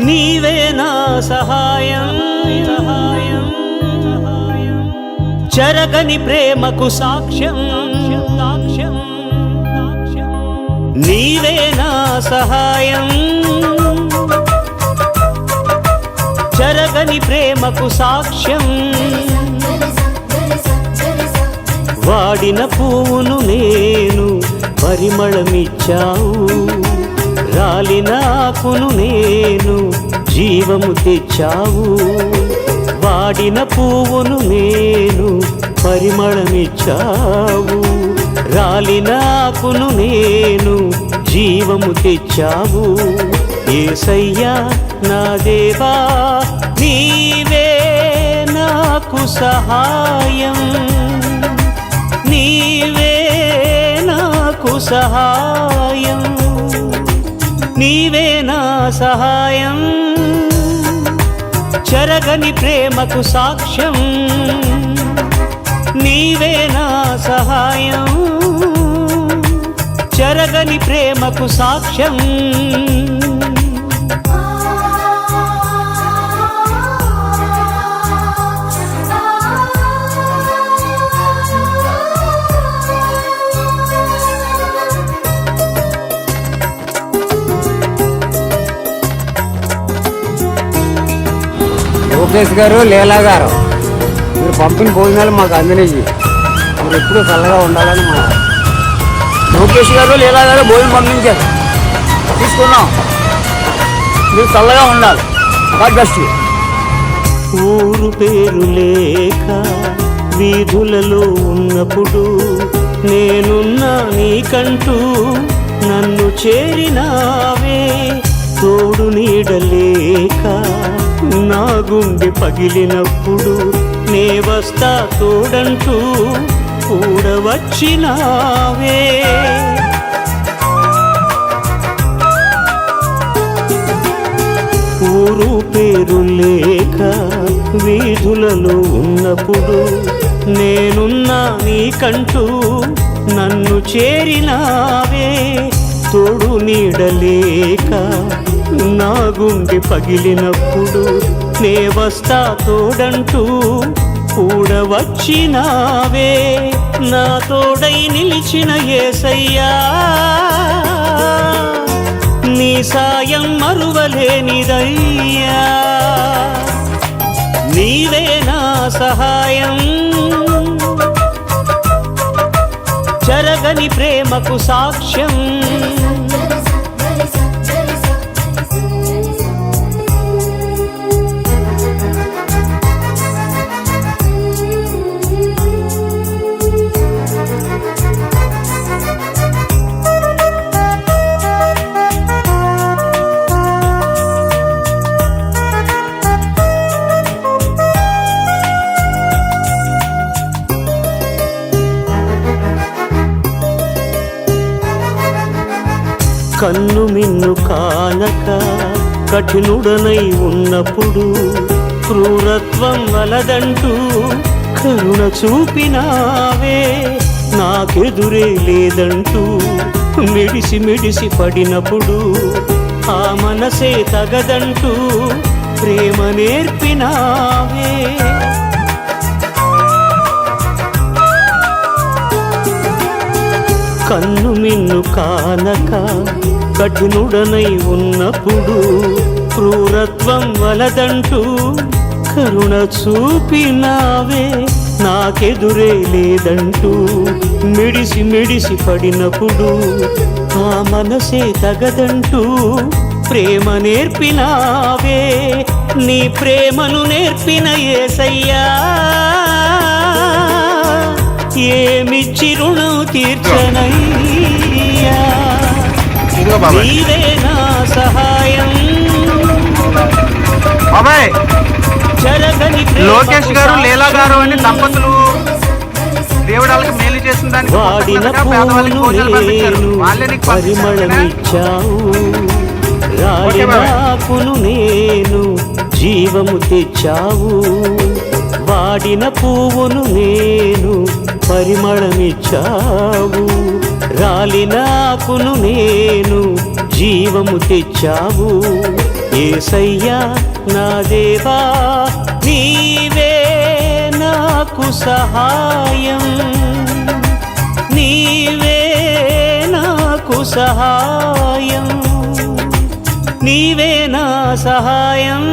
నీవే నా సహాయం చెరగని ప్రేమకు సాక్ష్యం నీవే నా సహాయం చెరగని ప్రేమకు సాక్ష్యం వాడిన పువ్వును నేను పరిమళమిచ్చావు రాలిన ఆకును నేను జీవము తెచ్చావు వాడిన పువ్వును నేను పరిమళమిచ్చావు రాలిన ఆకును నేను జీవము తెచ్చావు యేసయ్యా నా దేవా నీవే నాకు సహాయం నీవే నాకు సహాయం నీవే నా సహాయం చెరగని ప్రేమకు సాక్ష్యం నీవే నా సహాయం చెరగని ప్రేమకు సాక్ష్యం లోకేష్ గారు లీలా గారు మీరు పంపిన భోజనాలు మాకు అందినవి మీరు ఎప్పుడూ చల్లగా ఉండాలని మా లోకేష్ గారు లీలా గారు భోజనం పంపించారు తీసుకున్నాం మీరు చల్లగా ఉండాలి గాడ్ బ్లెస్ యు. ఊరు పేరు లేక వీధులలో ఉన్నప్పుడు నేనున్నా నీకంటూ నన్ను చేరినావే తోడు నీడలేక నా గుండె పగిలినప్పుడు నే వస్తా తోడంటూ కూడా వచ్చినావే ఊరు పేరు లేక వీధులలో ఉన్నప్పుడు నేనున్నా నీకంటూ నన్ను చేరినావే తోడు నీడలేక నా గుండె పగిలినప్పుడు నే వస్తా తోడంటూ కూడా వచ్చినావే నా తోడై నిలిచిన యేసయ్యా నీ సాయం మరువలేనిదయ్యా నీవే నా సహాయం చెరగని ప్రేమకు సాక్ష్యం కన్ను మిన్ను కానక కఠినుడనై ఉన్నప్పుడు క్రూరత్వం వలదంటూ కరుణ చూపినావే నాకెదురే లేదంటూ మిడిసి మిడిసి పడినప్పుడు ఆ మనసే తగదంటూ ప్రేమ నేర్పినావే కన్ను మిన్ను కానక కఠినుడనై ఉన్నప్పుడు క్రూరత్వం వలదంటూ కరుణ చూపినావే నాకెదురే లేదంటూ మిడిసి మిడిసి పడినప్పుడు ఆ మనసే తగదంటూ ప్రేమ నేర్పినావే నీ ప్రేమను నేర్పిన యేసయ్యా ఏమిచ్చి రుణం తీర్చనయ్యా నీవే నా సహాయం చెరగని లోకేష్ గారు లీలా గారు అని దంపతులు దేవుడు వాళ్ళకి మేలు చేసిన దానికి వాడిన పువ్వును నేను పరిమళమిచ్చావు రాలిన ఆకును నేను జీవము తెచ్చావు వాడిన పువ్వును నేను పరిమళమిచ్చావు రాలిన ఆకును నేను జీవము తెచ్చావు యేసయ్యా నా దేవా నీవే నాకు సహాయం, నీవే నాకు సహాయం, నీవే నా సహాయం.